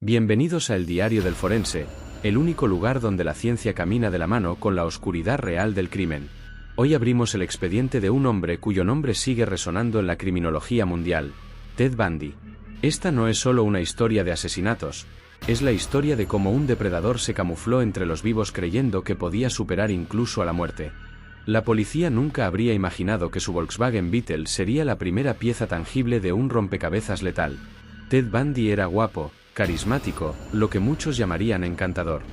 Bienvenidos a El Diario del Forense, el único lugar donde la ciencia camina de la mano con la oscuridad real del crimen. Hoy abrimos el expediente de un hombre cuyo nombre sigue resonando en la criminología mundial, Ted Bundy. Esta no es solo una historia de asesinatos, es la historia de cómo un depredador se camufló entre los vivos creyendo que podía superar incluso a la muerte. La policía nunca habría imaginado que su Volkswagen Beetle sería la primera pieza tangible de un rompecabezas letal. Ted Bundy era guapo, carismático, lo que muchos llamarían encantador.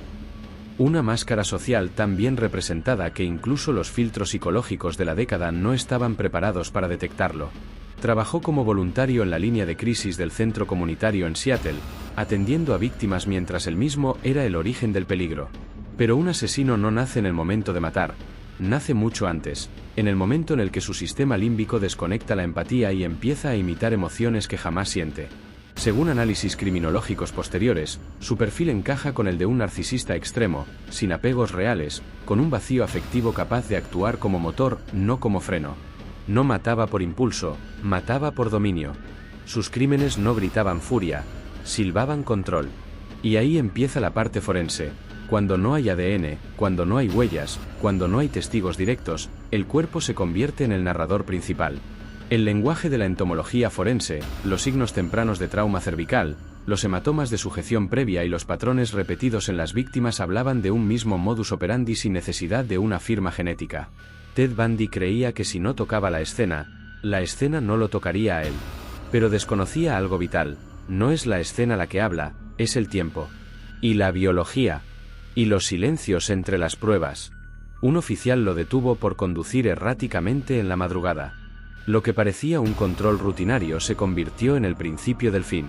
Una máscara social tan bien representada que incluso los filtros psicológicos de la década no estaban preparados para detectarlo. Trabajó como voluntario en la línea de crisis del centro comunitario en Seattle, atendiendo a víctimas mientras él mismo era el origen del peligro. Pero un asesino no nace en el momento de matar, nace mucho antes, en el momento en el que su sistema límbico desconecta la empatía y empieza a imitar emociones que jamás siente. Según análisis criminológicos posteriores, su perfil encaja con el de un narcisista extremo, sin apegos reales, con un vacío afectivo capaz de actuar como motor, no como freno. No mataba por impulso, mataba por dominio. Sus crímenes no gritaban furia, silbaban control. Y ahí empieza la parte forense. Cuando no hay ADN, cuando no hay huellas, cuando no hay testigos directos, el cuerpo se convierte en el narrador principal. El lenguaje de la entomología forense, los signos tempranos de trauma cervical, los hematomas de sujeción previa y los patrones repetidos en las víctimas hablaban de un mismo modus operandi sin necesidad de una firma genética. Ted Bundy creía que si no tocaba la escena no lo tocaría a él. Pero desconocía algo vital: no es la escena la que habla, es el tiempo. Y la biología. Y los silencios entre las pruebas. Un oficial lo detuvo por conducir erráticamente en la madrugada. Lo que parecía un control rutinario se convirtió en el principio del fin.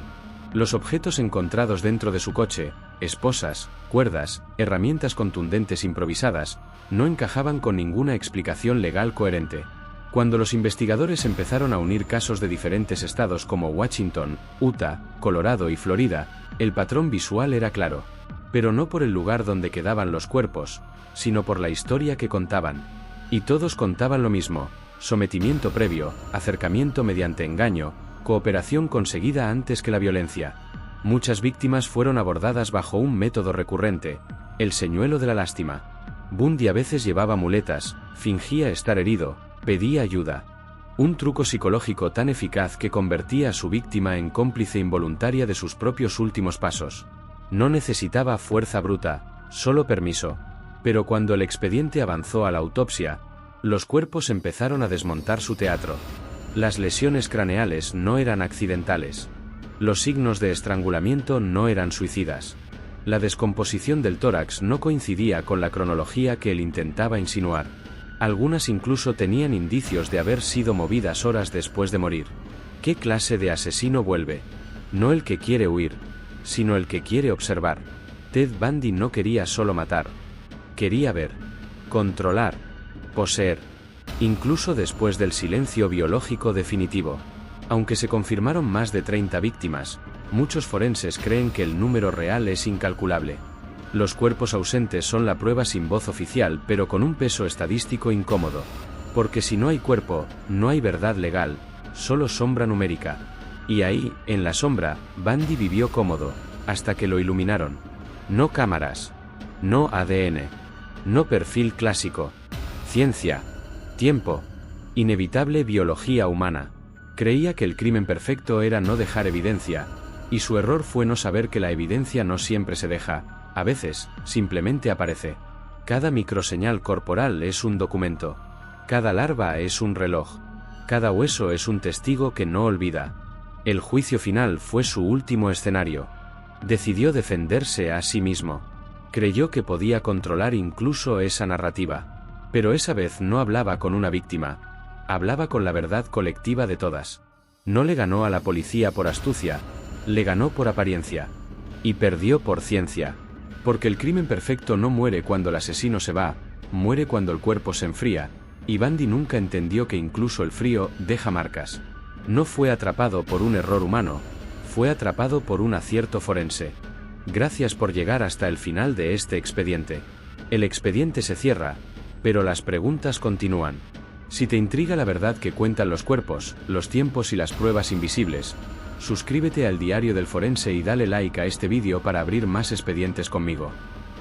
Los objetos encontrados dentro de su coche, esposas, cuerdas, herramientas contundentes improvisadas, no encajaban con ninguna explicación legal coherente. Cuando los investigadores empezaron a unir casos de diferentes estados como Washington, Utah, Colorado y Florida, el patrón visual era claro. Pero no por el lugar donde quedaban los cuerpos, sino por la historia que contaban. Y todos contaban lo mismo: sometimiento previo, acercamiento mediante engaño, cooperación conseguida antes que la violencia. Muchas víctimas fueron abordadas bajo un método recurrente: el señuelo de la lástima. Bundy a veces llevaba muletas, fingía estar herido, pedía ayuda. Un truco psicológico tan eficaz que convertía a su víctima en cómplice involuntaria de sus propios últimos pasos. No necesitaba fuerza bruta, solo permiso. Pero cuando el expediente avanzó a la autopsia, los cuerpos empezaron a desmontar su teatro. Las lesiones craneales no eran accidentales. Los signos de estrangulamiento no eran suicidas. La descomposición del tórax no coincidía con la cronología que él intentaba insinuar. Algunas incluso tenían indicios de haber sido movidas horas después de morir. ¿Qué clase de asesino vuelve? No el que quiere huir, sino el que quiere observar. Ted Bundy no quería solo matar. Quería ver, controlar, poseer, incluso después del silencio biológico definitivo. Aunque se confirmaron más de 30 víctimas, muchos forenses creen que el número real es incalculable. Los cuerpos ausentes son la prueba sin voz oficial, pero con un peso estadístico incómodo. Porque si no hay cuerpo, no hay verdad legal, solo sombra numérica. Y ahí, en la sombra, Bundy vivió cómodo, hasta que lo iluminaron. No cámaras, no ADN, no perfil clásico. Ciencia, tiempo, inevitable biología humana. Creía que el crimen perfecto era no dejar evidencia, y su error fue no saber que la evidencia no siempre se deja, a veces, simplemente aparece. Cada microseñal corporal es un documento. Cada larva es un reloj. Cada hueso es un testigo que no olvida. El juicio final fue su último escenario. Decidió defenderse a sí mismo. Creyó que podía controlar incluso esa narrativa. Pero esa vez no hablaba con una víctima. Hablaba con la verdad colectiva de todas. No le ganó a la policía por astucia, le ganó por apariencia. Y perdió por ciencia. Porque el crimen perfecto no muere cuando el asesino se va, muere cuando el cuerpo se enfría, y Bundy nunca entendió que incluso el frío deja marcas. No fue atrapado por un error humano, fue atrapado por un acierto forense. Gracias por llegar hasta el final de este expediente. El expediente se cierra, pero las preguntas continúan. Si te intriga la verdad que cuentan los cuerpos, los tiempos y las pruebas invisibles, suscríbete al Diario del Forense y dale like a este vídeo para abrir más expedientes conmigo.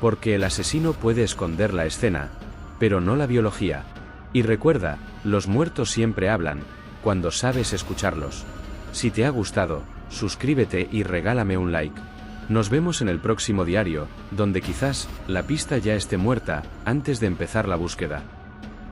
Porque el asesino puede esconder la escena, pero no la biología. Y recuerda, los muertos siempre hablan, cuando sabes escucharlos. Si te ha gustado, suscríbete y regálame un like. Nos vemos en el próximo diario, donde quizás la pista ya esté muerta antes de empezar la búsqueda.